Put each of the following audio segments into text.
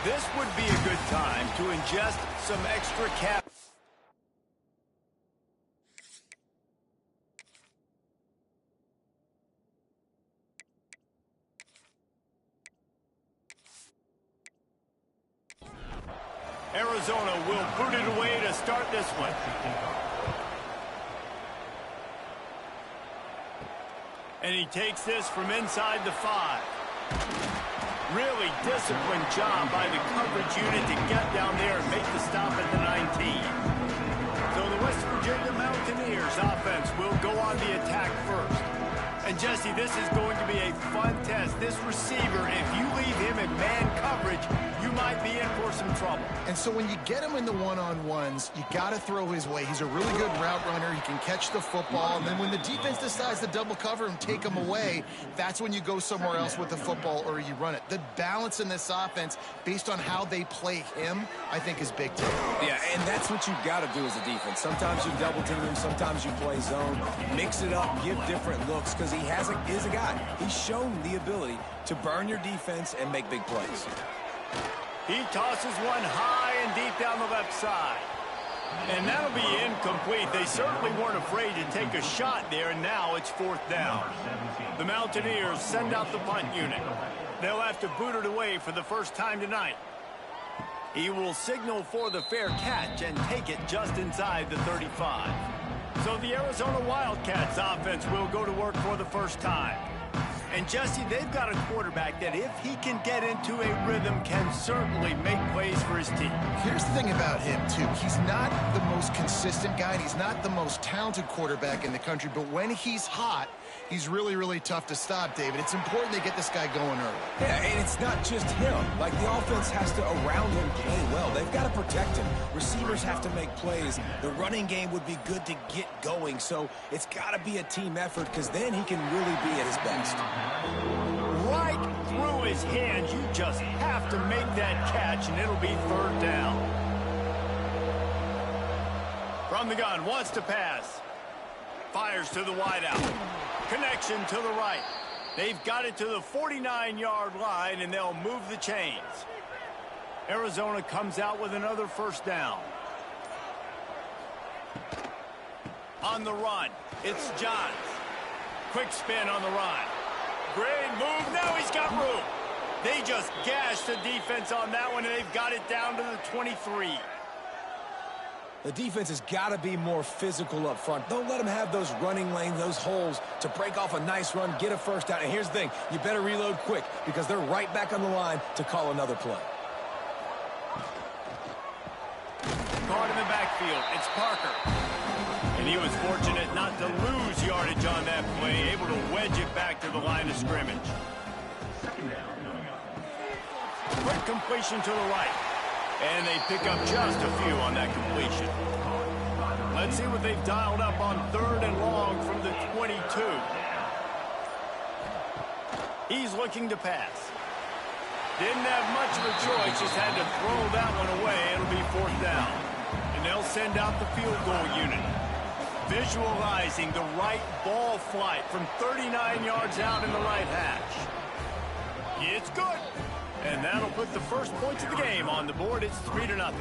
This would be a good time to ingest some extra calories. Arizona will boot it away to start this one. And he takes this from inside the 5. Really disciplined job by the coverage unit to get down there and make the stop at the 19. So the West Virginia Mountaineers offense will go on the attack first. And Jesse, this is going to be a fun test. This receiver, if you leave him in man coverage, you might be in for some trouble. And so when you get him in the one-on-ones, you got to throw his way. He's a really good route runner. He can catch the football. And then when the defense decides to double cover and take him away, that's when you go somewhere else with the football or you run it. The balance in this offense, based on how they play him, I think is big too. Yeah, and that's what you've got to do as a defense. Sometimes you double team him, sometimes you play zone. Mix it up, give different looks, because he is a guy. He's shown the ability to burn your defense and make big plays. He tosses one high and deep down the left side. And that'll be incomplete. They certainly weren't afraid to take a shot there, and now it's 4th down. The Mountaineers send out the punt unit. They'll have to boot it away for the first time tonight. He will signal for the fair catch and take it just inside the 35. So the Arizona Wildcats offense will go to work for the first time. And Jesse, they've got a quarterback that if he can get into a rhythm can certainly make plays for his team. Here's the thing about him, too. He's not the most consistent guy, and he's not the most talented quarterback in the country, but when he's hot, he's really, really tough to stop, David. It's important they get this guy going early. Yeah, and it's not just him. Like, the offense has to, around him, play well. They've got to protect him. Receivers have to make plays. The running game would be good to get going, so it's got to be a team effort, because then he can really be at his best. Right through his hands. You just have to make that catch, and it'll be 3rd down. From the gun, wants to pass. Fires to the wideout. Connection to the right. They've got it to the 49-yard line, and they'll move the chains. Arizona comes out with another 1st down. On the run, it's Johns. Quick spin on the run. Great move. Now he's got room. They just gashed the defense on that one, and they've got it down to the 23. The defense has got to be more physical up front. Don't let them have those running lanes, those holes to break off a nice run, get a 1st down. And here's the thing, you better reload quick because they're right back on the line to call another play. Caught in the backfield, it's Parker. And he was fortunate not to lose yardage on that play, able to wedge it back to the line of scrimmage. Quick completion to the right. And they pick up just a few on that completion. Let's see what they've dialed up on 3rd and long from the 22. He's looking to pass. Didn't have much of a choice, just had to throw that one away. It'll be 4th down. And they'll send out the field goal unit. Visualizing the right ball flight from 39 yards out in the right hash. It's good. And that'll put the first points of the game on the board. It's 3-0.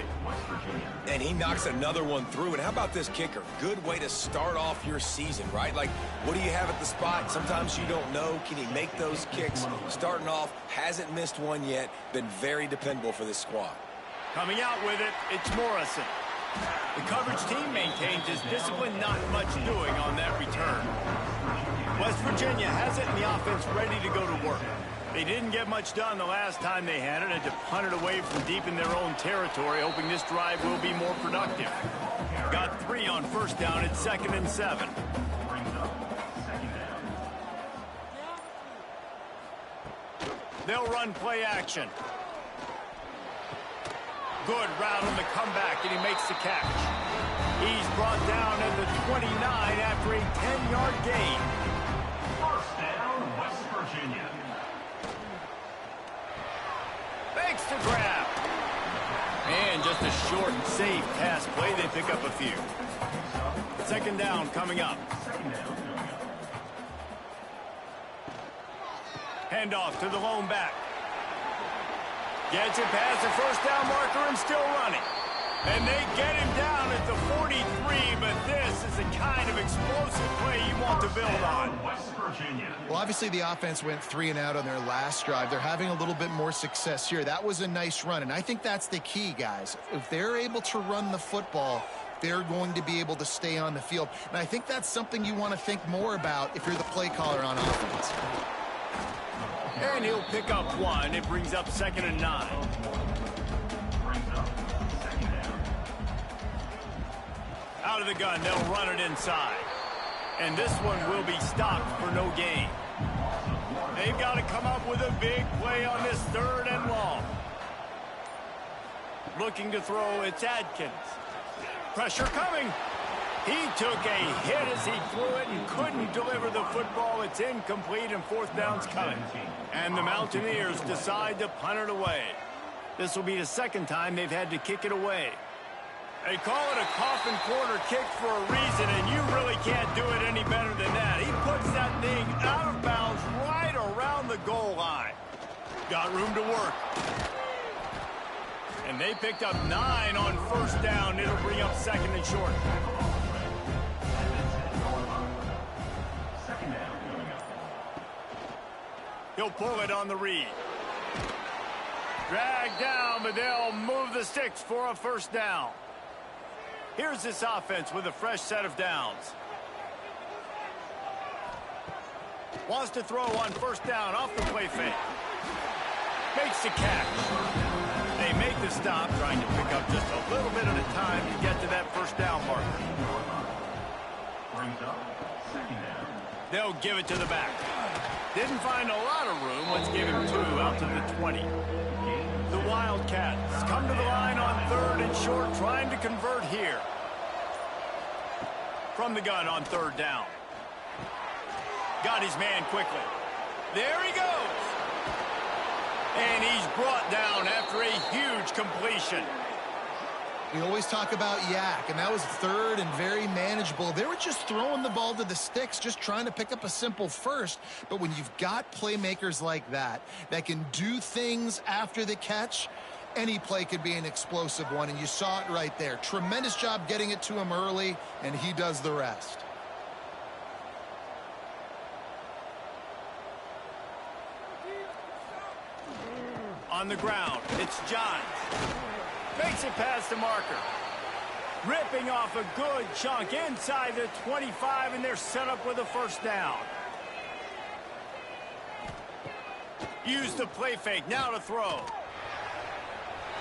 And he knocks another one through. And how about this kicker? Good way to start off your season, right? Like, what do you have at the spot? Sometimes you don't know. Can he make those kicks? Starting off, hasn't missed one yet. Been very dependable for this squad. Coming out with it, it's Morrison. The coverage team maintains his discipline, not much doing on that return. West Virginia has it, and the offense ready to go to work. They didn't get much done the last time they had it, and to punt it away from deep in their own territory, hoping this drive will be more productive. Got 3 on 1st down at 2nd and 7. They'll run play action. Good route on the comeback, and he makes the catch. He's brought down at the 29 after a 10-yard gain. 1st down, West Virginia. Makes the grab. And just a short and safe pass play. They pick up a few. 2nd down coming up. Handoff to the lone back. Gets it past the first down marker and still running. And they get him down at the 43, but this is the kind of explosive play you want to build on. West Virginia. Well, obviously the offense went 3 and out on their last drive. They're having a little bit more success here. That was a nice run, and I think that's the key, guys. If they're able to run the football, they're going to be able to stay on the field. And I think that's something you want to think more about if you're the play caller on offense. And he'll pick up 1. It brings up 2nd and 9. Out of the gun, they'll run it inside. And this one will be stopped for no gain. They've got to come up with a big play on this 3rd and long. Looking to throw, it's Adkins. Pressure coming. He took a hit as he threw it and couldn't deliver the football. It's incomplete and 4th down's coming. And the Mountaineers decide to punt it away. This will be the 2nd time they've had to kick it away. They call it a coffin corner kick for a reason, and you really can't do it any better than that. He puts that thing out of bounds right around the goal line. Got room to work. And they picked up 9 on 1st down. It'll bring up 2nd and short. He'll pull it on the read. Dragged down, but they'll move the sticks for a 1st down. Here's this offense with a fresh set of downs. Wants to throw on 1st down off the play fake. Makes the catch. They make the stop, trying to pick up just a little bit at a time to get to that 1st down marker. Brings up 2nd down. They'll give it to the back. Didn't find a lot of room. Let's give him 2 out to the 20. The Wildcats come to the line on 3rd and short, trying to convert here. From the gun on 3rd down. Got his man quickly. There he goes. And he's brought down after a huge completion. We always talk about yak, and that was 3rd and very manageable. They were just throwing the ball to the sticks, just trying to pick up a simple 1st. But when you've got playmakers like that can do things after the catch, any play could be an explosive one, and you saw it right there. Tremendous job getting it to him early, and he does the rest. On the ground, it's Johns. Makes it past the marker. Ripping off a good chunk inside the 25, and they're set up with a 1st down. Use the play fake, now to throw.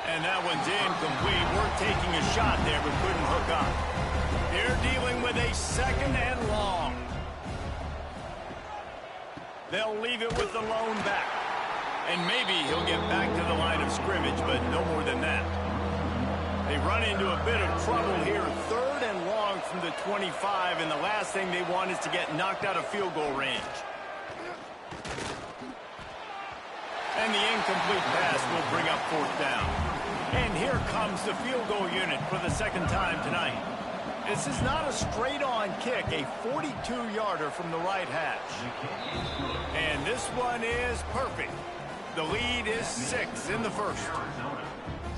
And that one's incomplete. We're taking a shot there, but couldn't hook up. They're dealing with a 2nd and long. They'll leave it with the lone back. And maybe he'll get back to the line of scrimmage, but no more than that. They run into a bit of trouble here. 3rd and long from the 25, and the last thing they want is to get knocked out of field goal range. And the incomplete pass will bring up 4th down. And here comes the field goal unit for the 2nd time tonight. This is not a straight-on kick, a 42-yarder from the right hash. And this one is perfect. The lead is 6 in the 1st.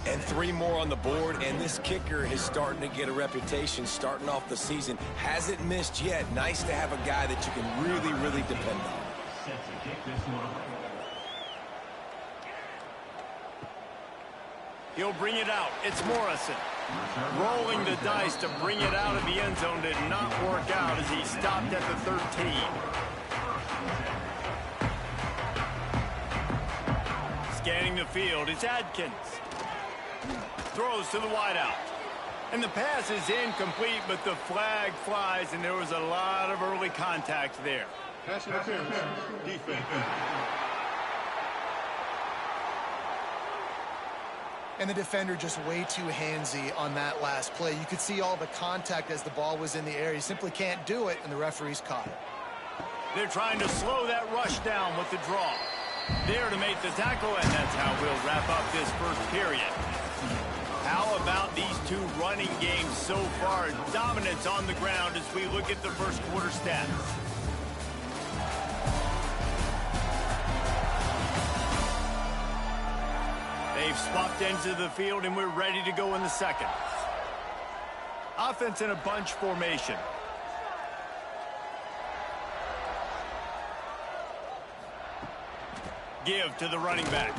And 3 more on the board, and this kicker is starting to get a reputation starting off the season. Hasn't missed yet. Nice to have a guy that you can really, really depend on. Set to kick this one away. He'll bring it out. It's Morrison. Rolling the dice to bring it out of the end zone did not work out as he stopped at the 13. Scanning the field, it's Adkins. Throws to the wideout. And the pass is incomplete, but the flag flies, and there was a lot of early contact there. Pass interference. Defense. And the defender just way too handsy on that last play. You could see all the contact as the ball was in the air. He simply can't do it, and the referees caught it. They're trying to slow that rush down with the draw. There to make the tackle, and that's how we'll wrap up this 1st period. How about these 2 running games so far? Dominance on the ground as we look at the 1st quarter stats. They've swapped ends of the field, and we're ready to go in the second. Offense in a bunch formation. Give to the running back.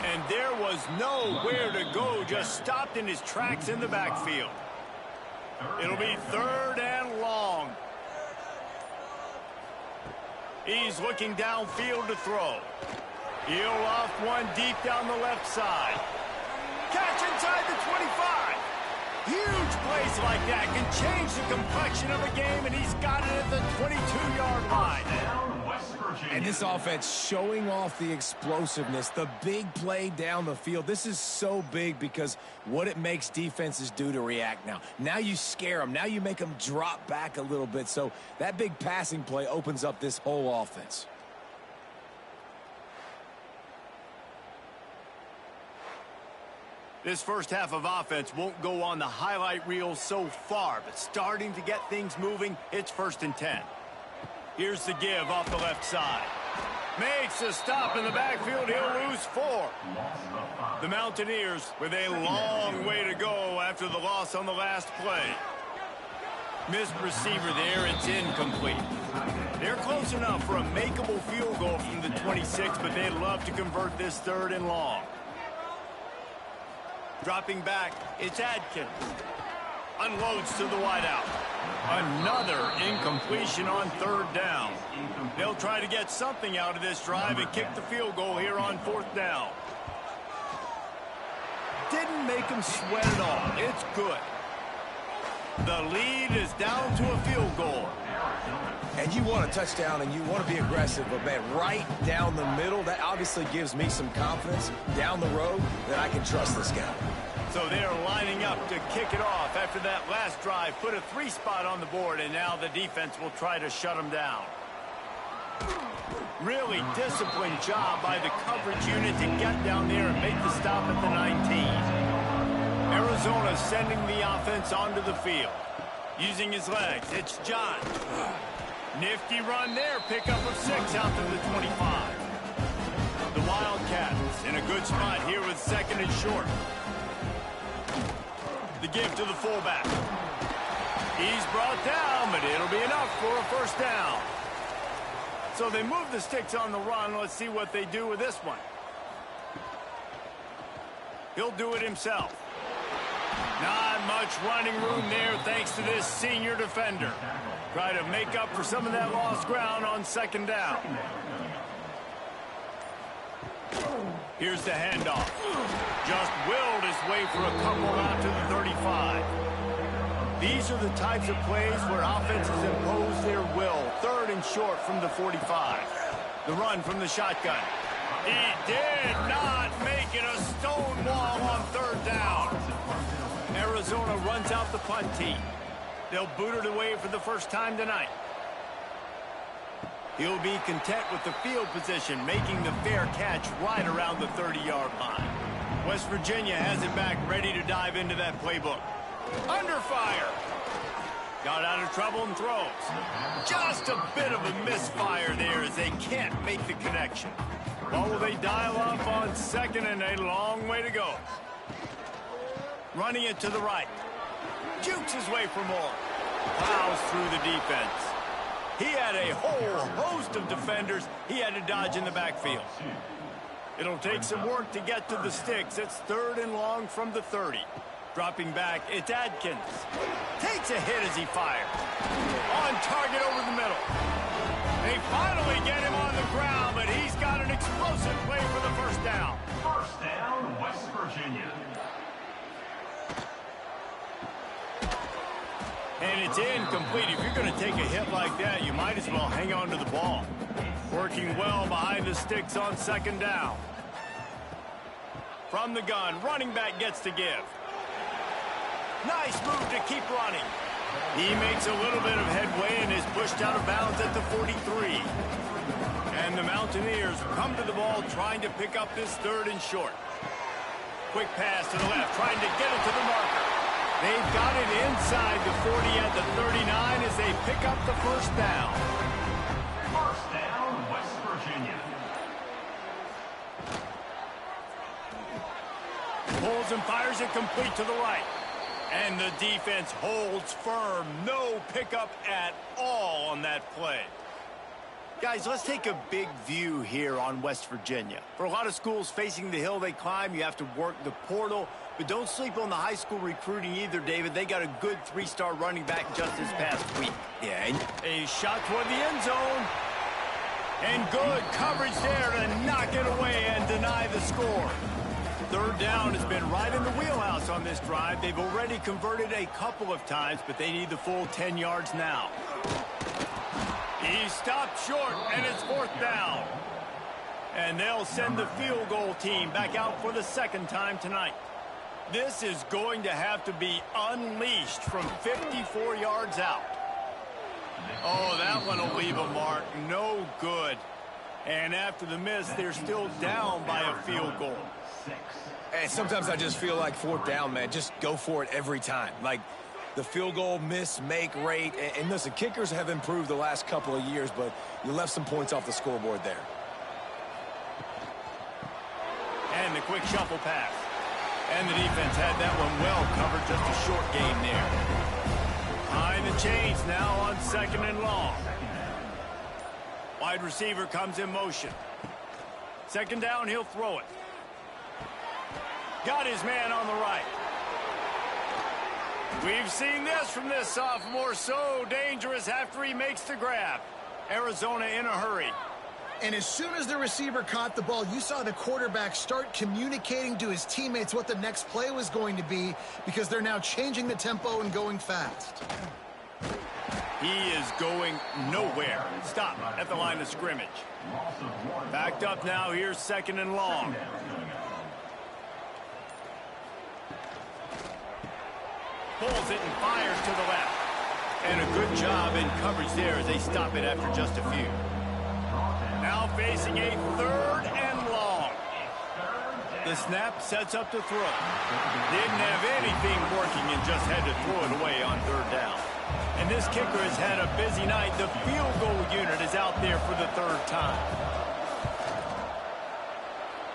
And there was nowhere to go, just stopped in his tracks in the backfield. It'll be 3rd and long. He's looking downfield to throw. He'll off one deep down the left side. Catch inside the 25. Huge plays like that can change the complexion of a game, and he's got it at the 22-yard line. And this offense showing off the explosiveness, the big play down the field. This is so big because what it makes defenses do to react now. Now you scare them. Now you make them drop back a little bit. So that big passing play opens up this whole offense. This first half of offense won't go on the highlight reel so far, but starting to get things moving, it's 1st and 10. Here's the give off the left side. Makes a stop in the backfield. He'll lose 4. The Mountaineers with a long way to go after the loss on the last play. Missed receiver there. It's incomplete. They're close enough for a makeable field goal from the 26, but they'd love to convert this 3rd and long. Dropping back, it's Adkins. Unloads to the wideout. Another incompletion on 3rd down. They'll try to get something out of this drive and kick the field goal here on 4th down. Didn't make him sweat at all. It's good. The lead is down to a field goal. And you want a touchdown and you want to be aggressive, but man, right down the middle, that obviously gives me some confidence down the road that I can trust this guy. So they're lining up to kick it off after that last drive. Put a 3 spot on the board, and now the defense will try to shut them down. Really disciplined job by the coverage unit to get down there and make the stop at the 19. Arizona sending the offense onto the field. Using his legs, it's John. Nifty run there, pickup of 6 out to the 25. The Wildcats in a good spot here with 2nd and short. The give to the fullback. He's brought down, but it'll be enough for a 1st down. So they move the sticks on the run. Let's see what they do with this one. He'll do it himself. Not much running room there thanks to this senior defender. Try to make up for some of that lost ground on 2nd down. Here's the handoff. Just willed his way for a couple out to the 35. These are the types of plays where offenses impose their will. 3rd and short from the 45. The run from the shotgun. He did not make it a stone wall on 3rd down. Arizona runs out the punt team. They'll boot it away for the first time tonight. He'll be content with the field position, making the fair catch right around the 30-yard line. West Virginia has it back, ready to dive into that playbook. Under fire. Got out of trouble and throws. Just a bit of a misfire there as they can't make the connection. What will they dial up on 2nd and a long way to go? Running it to the right. Jukes his way for more. Plows through the defense. He had a whole host of defenders he had to dodge in the backfield. It'll take some work to get to the sticks. It's 3rd and long from the 30. Dropping back, it's Adkins. Takes a hit as he fires. On target over the middle. They finally get him on the ground, but he's got an explosive play for the 1st down. 1st down, West Virginia. And it's incomplete. If you're going to take a hit like that, you might as well hang on to the ball. Working well behind the sticks on 2nd down. From the gun, running back gets to give. Nice move to keep running. He makes a little bit of headway and is pushed out of bounds at the 43. And the Mountaineers come to the ball trying to pick up this 3rd and short. Quick pass to the left, trying to get it to the marker. They've got it inside the 40 at the 39 as they pick up the 1st down. 1st down, West Virginia. pulls and fires it complete to the right. And the defense holds firm. No pickup at all on that play. Guys, let's take a big view here on West Virginia. For a lot of schools facing the hill they climb, you have to work the portal. But don't sleep on the high school recruiting either, David. They got a good 3-star running back just this past week. Yeah. A shot toward the end zone. And good coverage there to knock it away and deny the score. Third down has been right in the wheelhouse on this drive. They've already converted a couple of times, but they need the full 10 yards now. He stopped short, and it's 4th down. And they'll send the field goal team back out for the second time tonight. This is going to have to be unleashed from 54 yards out. Oh, that one will leave a mark. No good. And after the miss, they're still down by a field goal. And sometimes I just feel like 4th down, man. Just go for it every time. Like the field goal miss-make rate. And listen, kickers have improved the last couple of years, but you left some points off the scoreboard there. And the quick shuffle pass. And the defense had that one well covered. Just a short gain there. Behind the chains now on 2nd and long. Wide receiver comes in motion. 2nd down, he'll throw it. Got his man on the right. We've seen this from this sophomore. So dangerous after he makes the grab. Arizona in a hurry. And as soon as the receiver caught the ball, you saw the quarterback start communicating to his teammates what the next play was going to be, because they're now changing the tempo and going fast. He is going nowhere. Stop at the line of scrimmage. Backed up now. Here's 2nd and long. Pulls it and fires to the left. And a good job in coverage there as they stop it after just a few. Now facing a 3rd and long. The snap sets up to throw. Didn't have anything working and just had to throw it away on 3rd down. And this kicker has had a busy night. The field goal unit is out there for the 3rd time.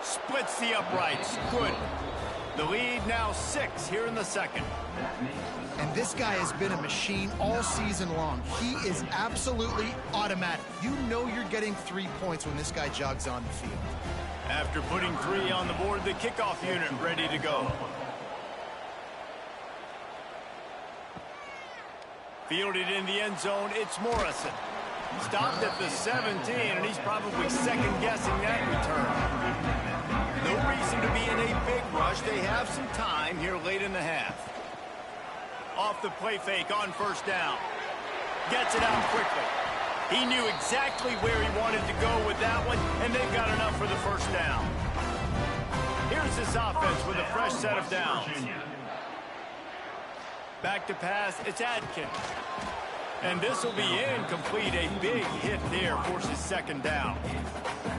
Splits the uprights. Good. The lead now 6 here in the 2nd. And this guy has been a machine all season long. He is absolutely automatic. You know you're getting 3 points when this guy jogs on the field. After putting 3 on the board, the kickoff unit ready to go. Fielded in the end zone, it's Morrison. Stopped at the 17, and he's probably second-guessing that return. No reason to be in a big rush. They have some time here late in the half. Off the play fake on 1st down. Gets it out quickly. He knew exactly where he wanted to go with that one, and they've got enough for the 1st down. Here's this offense with a fresh set of downs. Back to pass, it's Adkins. And this will be incomplete. A big hit there forces 2nd down.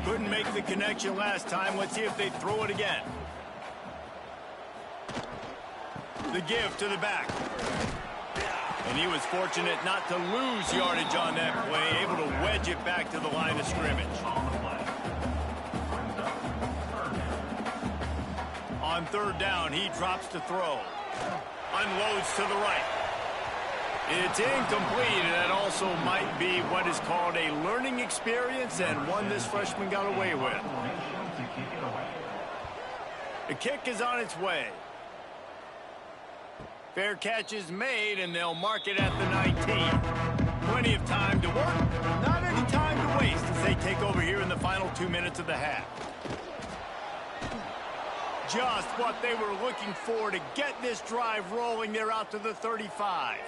Couldn't make the connection last time. Let's see if they throw it again. The give to the back. And he was fortunate not to lose yardage on that play, able to wedge it back to the line of scrimmage. On 3rd down, he drops to throw. Unloads to the right. It's incomplete, and that also might be what is called a learning experience, and one this freshman got away with. The kick is on its way. Fair catch is made, and they'll mark it at the 19. Plenty of time to work, not any time to waste as they take over here in the final 2 minutes of the half. Just what they were looking for to get this drive rolling. They're out to the 35.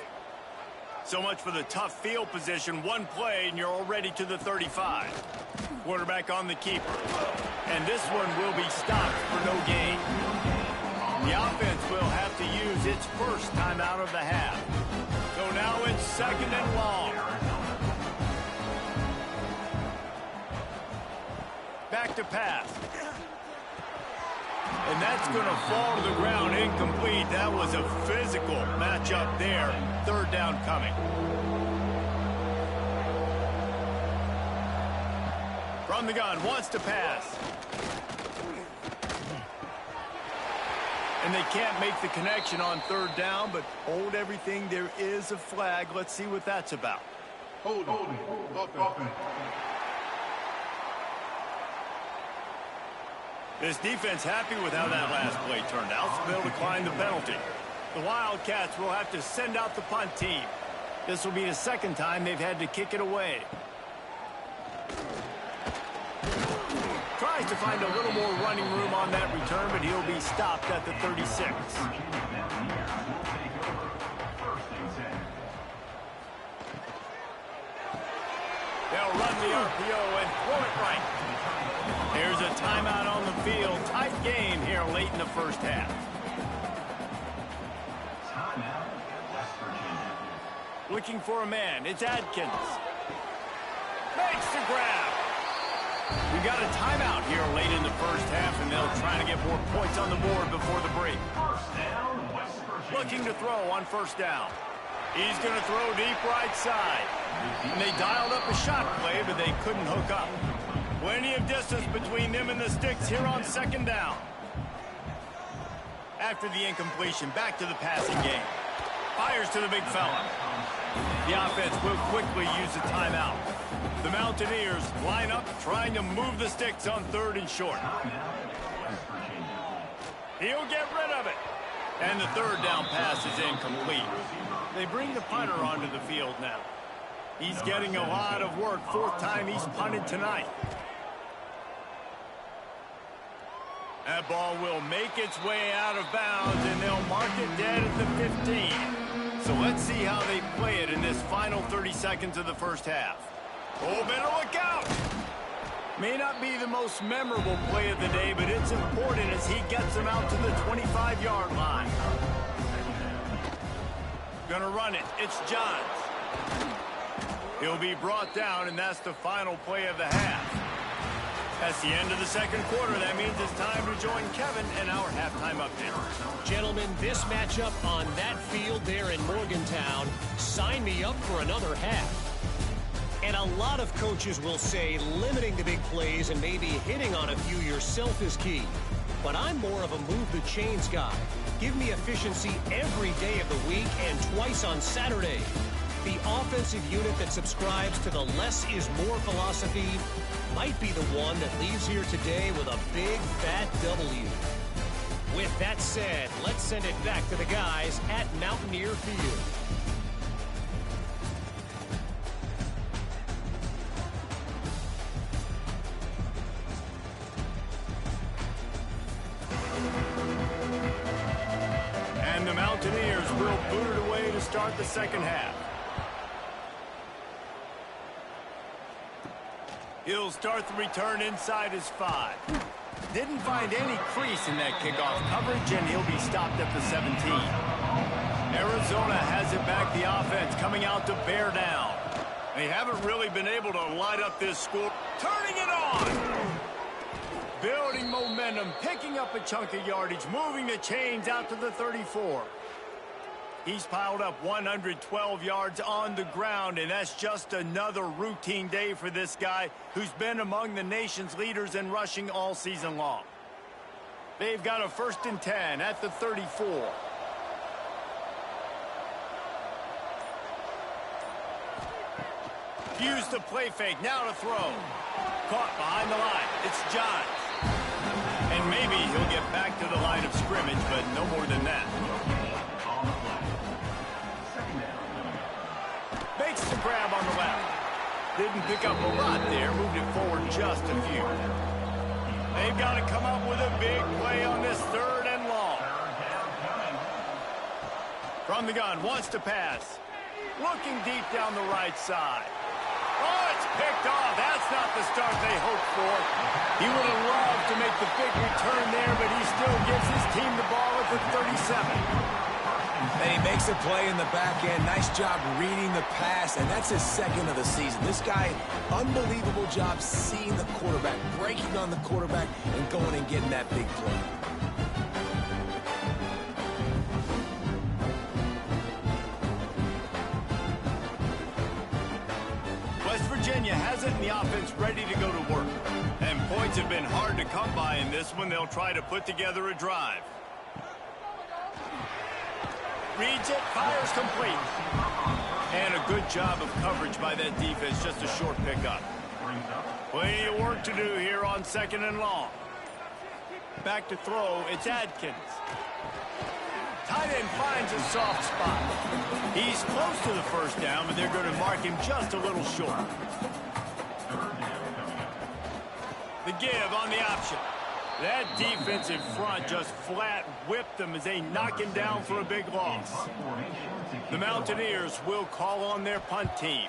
So much for the tough field position. One play, and you're already to the 35. Quarterback on the keeper. And this one will be stopped for no gain. The offense will have to use its first timeout of the half. So now it's 2nd and long. Back to pass. And that's going to fall to the ground incomplete. That was a physical matchup there. 3rd down coming. From the gun, wants to pass. And they can't make the connection on third down, but hold everything. There is a flag. Let's see what that's about. Hold on. Offense. This defense happy with how that last play turned out, so they'll decline the penalty. The Wildcats will have to send out the punt team. This will be the second time they've had to kick it away. Tries to find a little more running room on that return, but he'll be stopped at the 36. They'll run the RPO and throw it right. There's a timeout on the field. Tight game here late in the first half. Looking for a man. It's Adkins. Makes the grab. We've got a timeout here late in the first half, and they'll try to get more points on the board before the break. Looking to throw on first down. He's going to throw deep right side. And they dialed up a shot play, but they couldn't hook up. Plenty of distance between them and the sticks here on second down. After the incompletion, back to the passing game. Fires to the big fella. The offense will quickly use a timeout. The Mountaineers line up trying to move the sticks on third and short. He'll get rid of it. And the third down pass is incomplete. They bring the punter onto the field now. He's getting a lot of work. Fourth time he's punted tonight. That ball will make its way out of bounds, and they'll mark it dead at the 15. So let's see how they play it in this final 30 seconds of the first half. Oh, better look out! May not be the most memorable play of the day, but it's important as he gets them out to the 25-yard line. Gonna run it. It's Johns. He'll be brought down, and that's the final play of the half. That's the end of the second quarter. That means it's time to join Kevin and our halftime update. Gentlemen, this matchup on that field there in Morgantown, sign me up for another half. And a lot of coaches will say limiting the big plays and maybe hitting on a few yourself is key. But I'm more of a move the chains guy. Give me efficiency every day of the week and twice on Saturday. The offensive unit that subscribes to the less is more philosophy might be the one that leaves here today with a big fat W. With that said, let's send it back to the guys at Mountaineer Field. And the Mountaineers will boot it away to start the second half. He'll start the return inside his 5. Didn't find any crease in that kickoff coverage, and he'll be stopped at the 17. Arizona has it back, the offense coming out to bear down. They haven't really been able to light up this score. Turning it on! Building momentum, picking up a chunk of yardage, moving the chains out to the 34. He's piled up 112 yards on the ground, and that's just another routine day for this guy who's been among the nation's leaders in rushing all season long. They've got a 1st and 10 at the 34. Use the play fake, now to throw. Caught behind the line, it's Johns. And maybe he'll get back to the line of scrimmage, but no more than that. Makes the grab on the left. Didn't pick up a lot there. Moved it forward just a few. They've got to come up with a big play on this 3rd and long. From the gun, wants to pass. Looking deep down the right side. Oh, it's picked off. That's not the start they hoped for. He would have loved to make the big return there, but he still gives his team the ball at the 37. And he makes a play in the back end. Nice job reading the pass, and that's his 2nd of the season. This guy, unbelievable job seeing the quarterback, breaking on the quarterback, and going and getting that big play. West Virginia has it in the offense ready to go to work. And points have been hard to come by in this one. They'll try to put together a drive. Reads it, fires complete. And a good job of coverage by that defense, just a short pickup. Plenty of work to do here on 2nd and long. Back to throw, it's Adkins. Tight end finds a soft spot. He's close to the first down, but they're going to mark him just a little short. The give on the option. That defensive front just flat whipped them as they knock him down for a big loss. The Mountaineers will call on their punt team.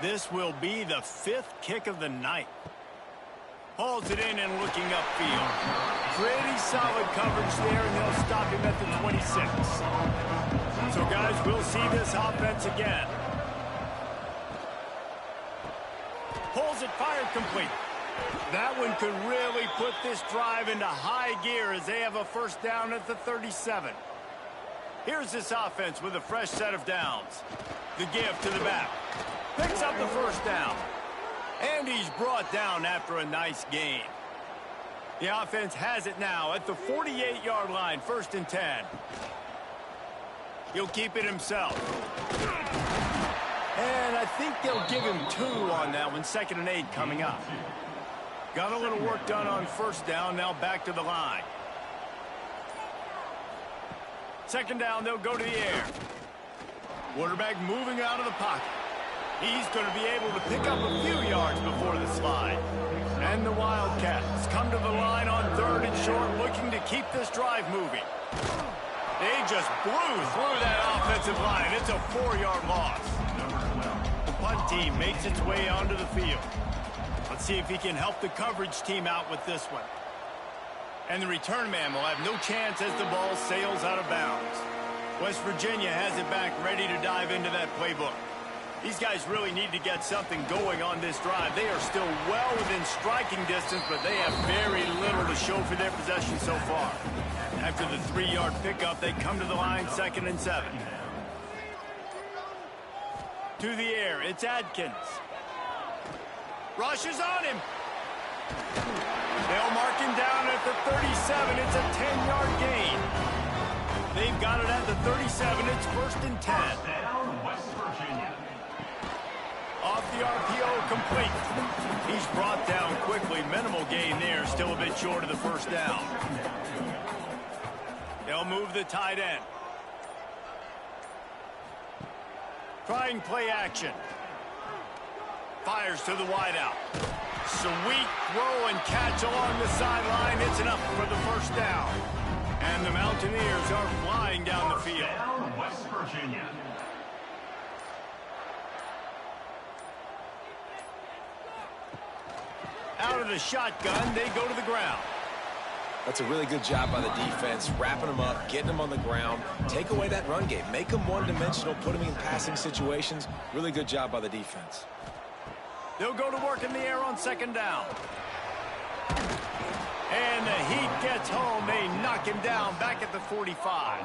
This will be the 5th kick of the night. Hauls it in and looking upfield. Pretty solid coverage there, and they'll stop him at the 26. So, guys, we'll see this offense again. Pulls it, fired complete. That one could really put this drive into high gear as they have a first down at the 37. Here's this offense with a fresh set of downs. The give to the back. Picks up the first down. And he's brought down after a nice gain. The offense has it now at the 48-yard line, 1st and 10. He'll keep it himself. And I think they'll give him 2 on that one, 2nd and 8 coming up. Got a little work done on first down, now back to the line. 2nd down, they'll go to the air. Quarterback moving out of the pocket. He's going to be able to pick up a few yards before the slide. And the Wildcats come to the line on 3rd and short, looking to keep this drive moving. They just blew through that offensive line. It's a 4-yard loss. The punt team makes its way onto the field. Let's see if he can help the coverage team out with this one. And the return man will have no chance as the ball sails out of bounds. West Virginia has it back, ready to dive into that playbook. These guys really need to get something going on this drive. They are still well within striking distance, but they have very little to show for their possession so far. After the 3-yard pickup, they come to the line, 2nd and 7. To the air, it's Adkins. Rushes on him. They'll mark him down at the 37. It's a 10-yard gain. They've got it at the 37. It's 1st and 10. Off the RPO, complete. He's brought down quickly. Minimal gain there. Still a bit short of the first down. They'll move the tight end. Trying play action. Fires to the wideout. Sweet throw and catch along the sideline. It's enough for the first down. And the Mountaineers are flying down the field. West Virginia. Out of the shotgun, they go to the ground. That's a really good job by the defense, wrapping them up, getting them on the ground. Take away that run game. Make them one-dimensional, put them in passing situations. Really good job by the defense. They'll go to work in the air on 2nd down. And the heat gets home. They knock him down back at the 45.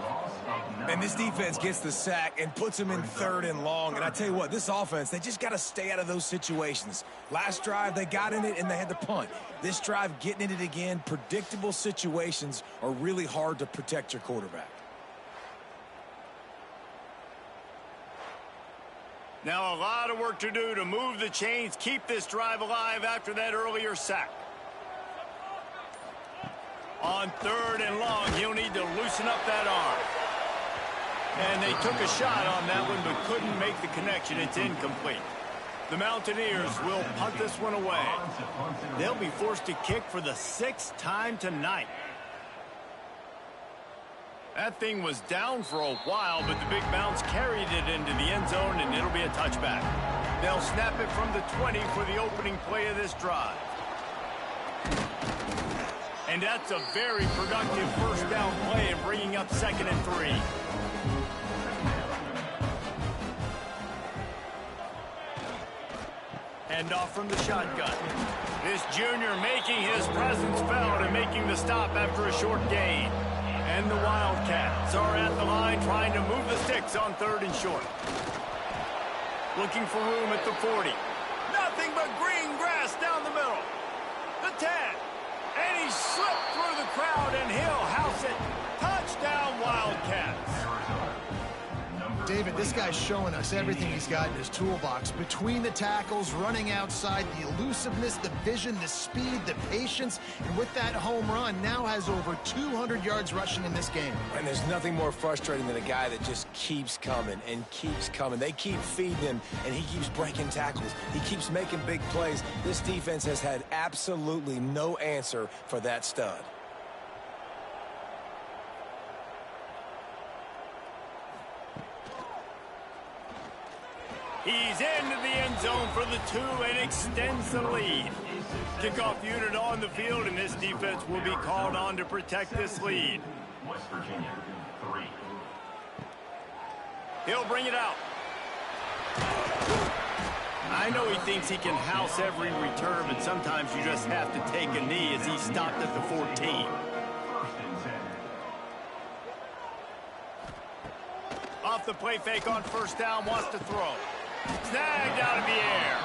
And this defense gets the sack and puts him in 3rd and long. And I tell you what, this offense, they just got to stay out of those situations. Last drive, they got in it and they had to punt. This drive, getting in it again, predictable situations are really hard to protect your quarterback. Now a lot of work to do to move the chains, keep this drive alive after that earlier sack. On 3rd and long, he'll need to loosen up that arm. And they took a shot on that one, but couldn't make the connection. It's incomplete. The Mountaineers will punt this one away. They'll be forced to kick for the 6th time tonight. That thing was down for a while, but the big bounce carried it into the end zone, and it'll be a touchback. They'll snap it from the 20 for the opening play of this drive. And that's a very productive first down play and bringing up 2nd and 3. Hand off from the shotgun. This junior making his presence felt and making the stop after a short gain. And the Wildcats are at the line trying to move the sticks on 3rd and short. Looking for room at the 40. Nothing but green grass down the middle. The 10. And he slipped through the crowd, and he'll house it. Touchdown, Wildcats. David, this guy's showing us everything he's got in his toolbox. Between the tackles, running outside, the elusiveness, the vision, the speed, the patience, and with that home run, now has over 200 yards rushing in this game. And there's nothing more frustrating than a guy that just keeps coming and keeps coming. They keep feeding him, and he keeps breaking tackles. He keeps making big plays. This defense has had absolutely no answer for that stud. He's into the end zone for the 2 and extends the lead. Kickoff unit on the field, and this defense will be called on to protect this lead. West Virginia, 3. He'll bring it out. I know he thinks he can house every return, but sometimes you just have to take a knee as he stopped at the 14. 1st and 10. Off the play fake on 1st down, wants to throw. Snagged out of the air.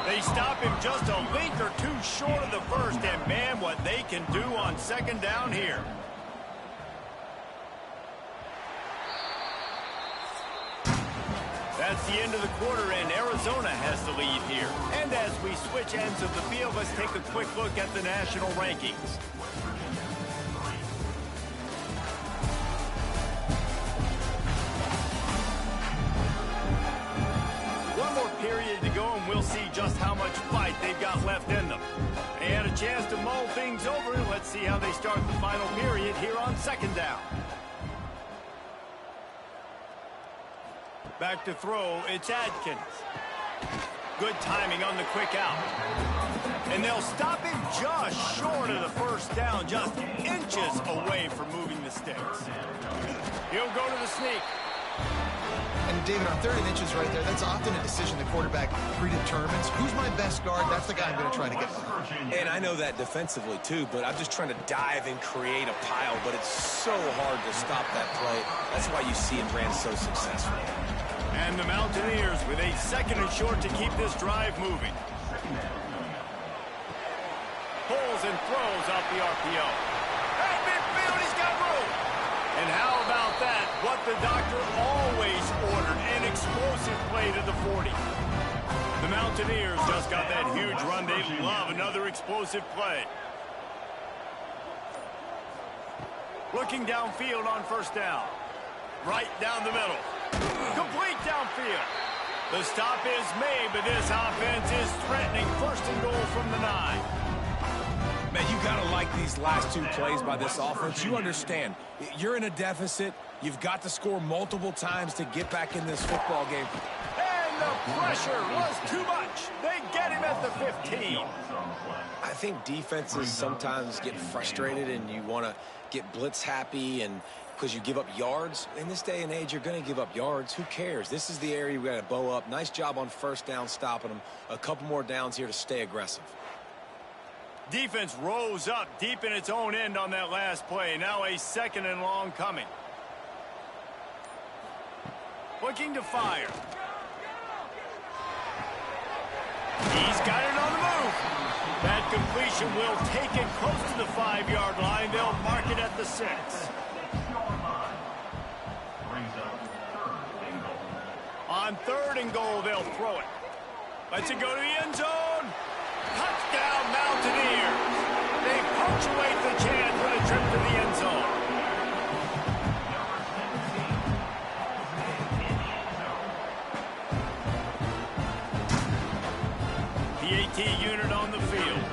They stop him just a link or 2 short of the 1st, and man, what they can do on 2nd down here. That's the end of the quarter, and Arizona has the lead here. And as we switch ends of the field, let's take a quick look at the national rankings. Period to go, and we'll see just how much fight they've got left in them. They had a chance to mull things over. Let's see how they start the final period here on 2nd down. Back to throw, it's Adkins. Good timing on the quick out. And they'll stop him just short of the 1st down, just inches away from moving the sticks. He'll go to the sneak. And David, on 3rd and inches right there, that's often a decision the quarterback predetermines. Who's my best guard? That's the guy I'm going to try to get behind. And I know that defensively, too, but I'm just trying to dive and create a pile, but it's so hard to stop that play. That's why you see it ran so successful. And the Mountaineers with a 2nd and short to keep this drive moving. Pulls and throws off the RPO. Hey, midfield, he's got room. And how about that? What the doctor always ordered, an explosive play to the 40. The Mountaineers just got that huge run. They love another explosive play. Looking downfield on 1st down. Right down the middle. Complete downfield. The stop is made, but this offense is threatening 1st and goal from the 9. Man, you got to like these last 2 plays by this offense. You understand, you're in a deficit. You've got to score multiple times to get back in this football game. And the pressure was too much. They get him at the 15. I think defenses sometimes get frustrated and you want to get blitz happy and because you give up yards. In this day and age, you're going to give up yards. Who cares? This is the area we got to bow up. Nice job on 1st down stopping them. A couple more downs here to stay aggressive. Defense rose up deep in its own end on that last play. Now a 2nd and long coming. Looking to fire. He's got it on the move. That completion will take it close to the 5-yard line. They'll mark it at the 6. On 3rd and goal, they'll throw it. Lets it go to the end zone. Touchdown, Mountaineers. They punctuate the chance with a trip to the end zone. The AT unit on the field.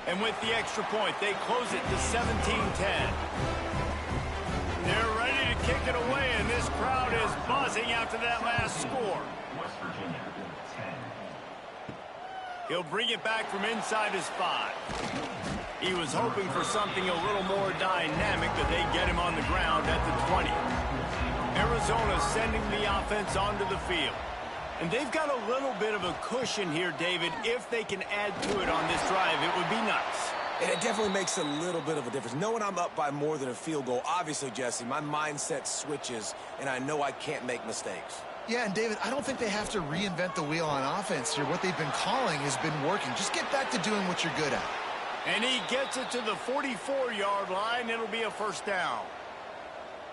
And with the extra point, they close it to 17-10. They're ready to kick it away, and this crowd is buzzing after that last score. West Virginia, 10. He'll bring it back from inside his 5. He was hoping for something a little more dynamic, but they get him on the ground at the 20. Arizona sending the offense onto the field. And they've got a little bit of a cushion here, David. If they can add to it on this drive, it would be nice. And it definitely makes a little bit of a difference. Knowing I'm up by more than a field goal, obviously, Jesse, my mindset switches, and I know I can't make mistakes. Yeah, and David, I don't think they have to reinvent the wheel on offense here. What they've been calling has been working. Just get back to doing what you're good at. And he gets it to the 44-yard line. It'll be a first down.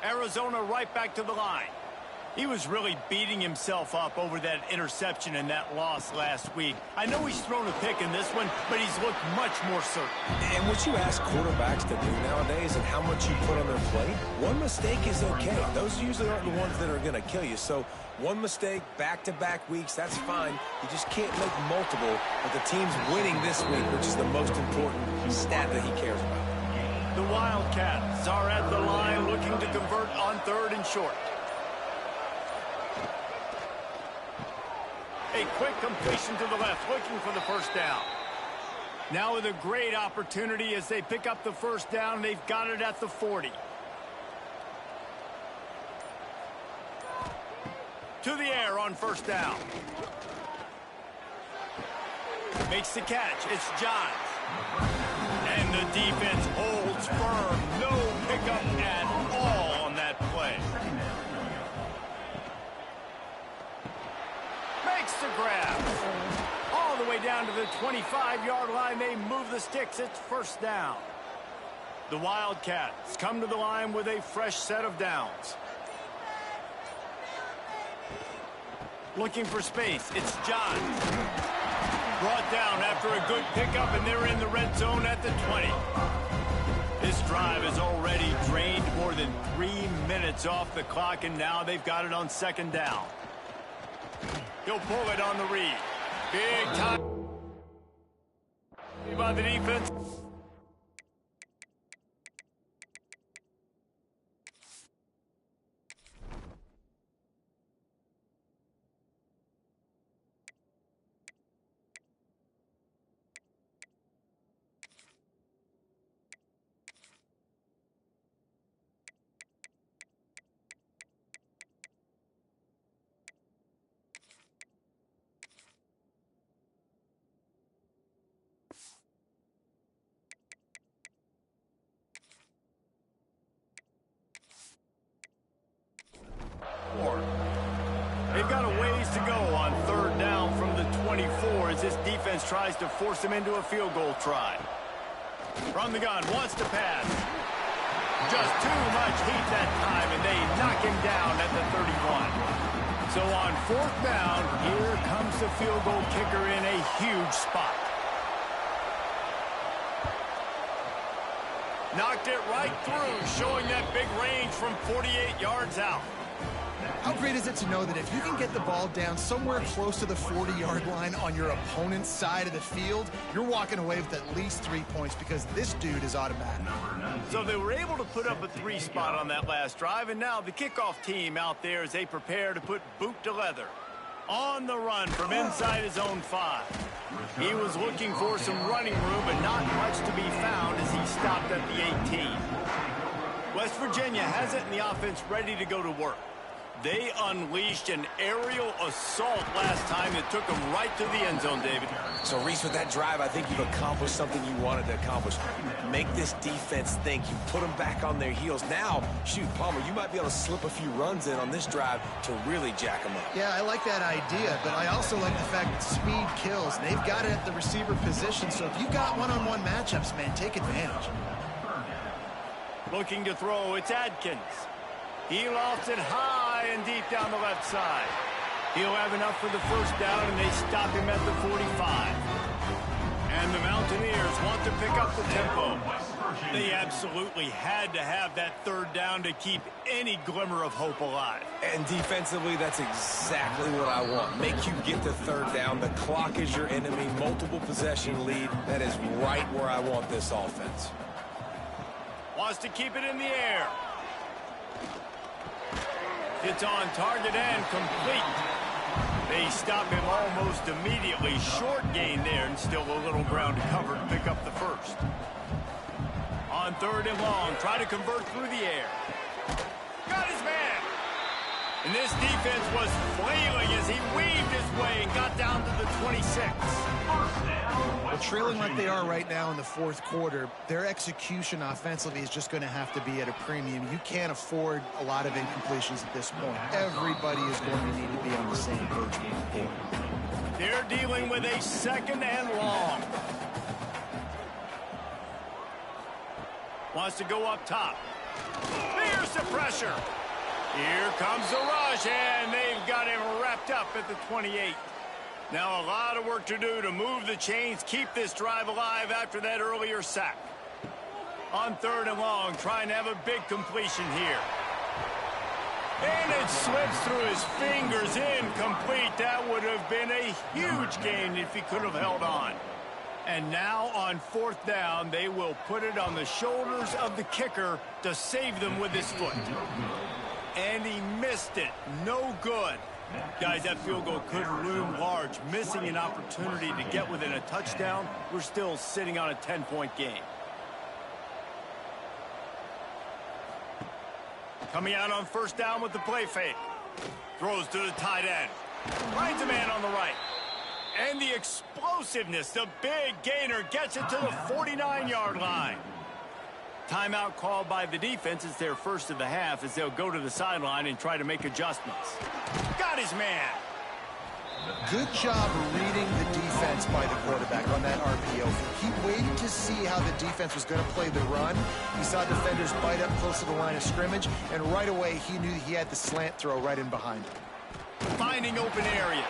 Arizona right back to the line. He was really beating himself up over that interception and that loss last week. I know he's thrown a pick in this one, but he's looked much more certain. And what you ask quarterbacks to do nowadays and how much you put on their plate, one mistake is okay. Those usually aren't the ones that are going to kill you. So one mistake, back-to-back weeks, that's fine. You just can't make multiple. But the team's winning this week, which is the most important stat that he cares about. The Wildcats are at the line looking to convert on 3rd and short. A quick completion to the left, looking for the first down. Now with a great opportunity as they pick up the first down. They've got it at the 40. To the air on first down. Makes the catch. It's Johns. And the defense holds firm. No pickup at all on that play. Makes the grab. All the way down to the 25-yard line. They move the sticks. It's first down. The Wildcats come to the line with a fresh set of downs. Looking for space. It's Johns. Brought down after a good pickup, and they're in the red zone at the 20. This drive has already drained more than 3 minutes off the clock, and now they've got it on second down. He'll pull it on the read. Big time by the defense. They've got a ways to go on third down from the 24 as this defense tries to force them into a field goal try. From the gun, wants to pass. Just too much heat that time, and they knock him down at the 31. So on fourth down, here comes the field goal kicker in a huge spot. Knocked it right through, showing that big range from 48 yards out. How great is it to know that if you can get the ball down somewhere close to the 40-yard line on your opponent's side of the field, you're walking away with at least 3 points because this dude is automatic. So they were able to put up a 3 spot on that last drive, and now the kickoff team out there as they prepare to put boot to leather. On the run from inside his own 5. He was looking for some running room, but not much to be found as he stopped at the 18. West Virginia has it in the offense ready to go to work. They unleashed an aerial assault last time that took them right to the end zone, David. So, Reese, with that drive, I think you've accomplished something you wanted to accomplish. Make this defense think. You put them back on their heels. Now, shoot, Palmer, you might be able to slip a few runs in on this drive to really jack them up. Yeah, I like that idea, but I also like the fact that speed kills. They've got it at the receiver position, so if you've got one-on-one matchups, man, take advantage. Looking to throw, it's Adkins. He lofts it high and deep down the left side. He'll have enough for the first down, and they stop him at the 45. And the Mountaineers want to pick up the tempo. They absolutely had to have that third down to keep any glimmer of hope alive. And defensively, that's exactly what I want. Make you get the third down. The clock is your enemy. Multiple possession lead. That is right where I want this offense. Wants to keep it in the air. It's on target and complete. They stop him almost immediately. Short gain there and still a little ground to cover to pick up the first. On third and long, try to convert through the air. Got his man. And this defense was flailing as he weaved his way and got down to the 26. Well, trailing like they are right now in the fourth quarter, their execution offensively is just going to have to be at a premium. You can't afford a lot of incompletions at this point. Everybody is going to need to be on the same page moving forward. They're dealing with a second and long. Wants to go up top. Here's the pressure. Here comes the rush, and they've got him wrapped up at the 28. Now a lot of work to do to move the chains, keep this drive alive after that earlier sack. On 3rd and long, trying to have a big completion here. And it slips through his fingers, incomplete. That would have been a huge gain if he could have held on. And now on 4th down, they will put it on the shoulders of the kicker to save them with his foot. And he missed it. No good. Guys, that field goal could loom large. Missing an opportunity to get within a touchdown. We're still sitting on a 10-point game. Coming out on 1st down with the play fake. Throws to the tight end. Finds a man on the right. And the explosiveness, the big gainer, gets it to the 49-yard line. Timeout called by the defense. It's their first of the half as they'll go to the sideline and try to make adjustments. Got his man. Good job reading the defense by the quarterback on that RPO. He waited to see how the defense was going to play the run. He saw defenders bite up close to the line of scrimmage, and right away he knew he had the slant throw right in behind him. Finding open areas.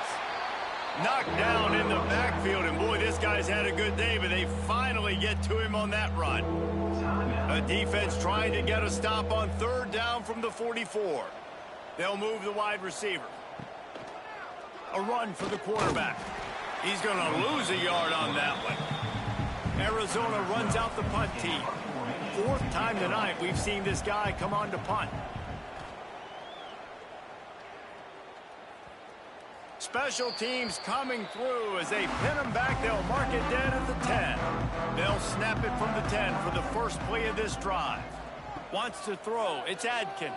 Knocked down in the backfield, and boy, this guy's had a good day, but they finally get to him on that run. A defense trying to get a stop on 3rd down from the 44. They'll move the wide receiver. A run for the quarterback. He's going to lose a yard on that one. Arizona runs out the punt team. 4th time tonight we've seen this guy come on to punt. Special teams coming through as they pin him back. They'll mark it dead at the 10. They'll snap it from the 10 for the first play of this drive. Wants to throw. It's Adkins.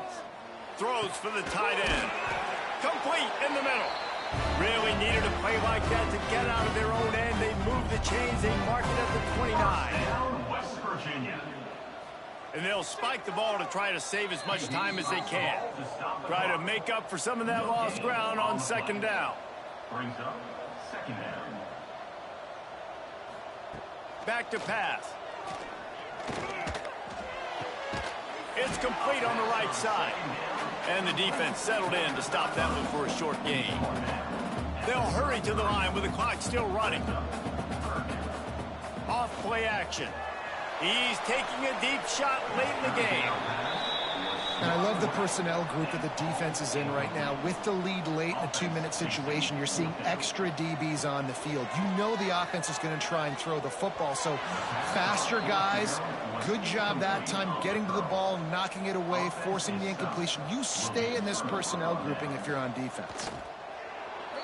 Throws for the tight end. Complete in the middle. Really needed a play like that to get out of their own end. They move the chains. They mark it at the 29. Down West Virginia. And they'll spike the ball to try to save as much time as they can. Try to make up for some of that lost ground on 2nd down. Brings up 2nd down. Back to pass. It's complete on the right side. And the defense settled in to stop that one for a short gain. They'll hurry to the line with the clock still running. Off play action. He's taking a deep shot late in the game. And I love the personnel group that the defense is in right now. With the lead late in a 2-minute situation, you're seeing extra DBs on the field. You know the offense is going to try and throw the football. So faster guys, good job that time getting to the ball, knocking it away, forcing the incompletion. You stay in this personnel grouping if you're on defense.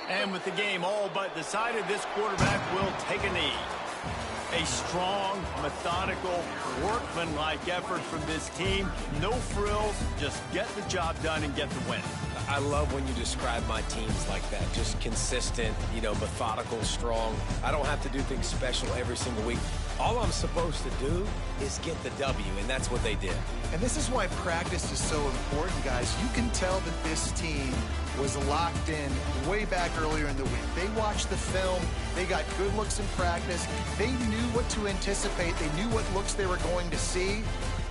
And with the game all but decided, this quarterback will take a knee. A strong, methodical, workmanlike effort from this team. No frills, just get the job done and get the win. I love when you describe my teams like that. Just consistent, methodical, strong. I don't have to do things special every single week. All I'm supposed to do is get the W, and that's what they did. And this is why practice is so important, guys. You can tell that this team was locked in way back earlier in the week. They watched the film. They got good looks in practice. They knew what to anticipate. They knew what looks they were going to see.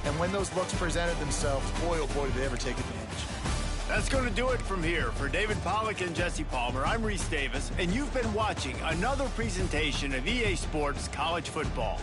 And when those looks presented themselves, boy, oh boy, did they ever take advantage. That's going to do it from here. For David Pollack and Jesse Palmer, I'm Reese Davis, and you've been watching another presentation of EA Sports College Football.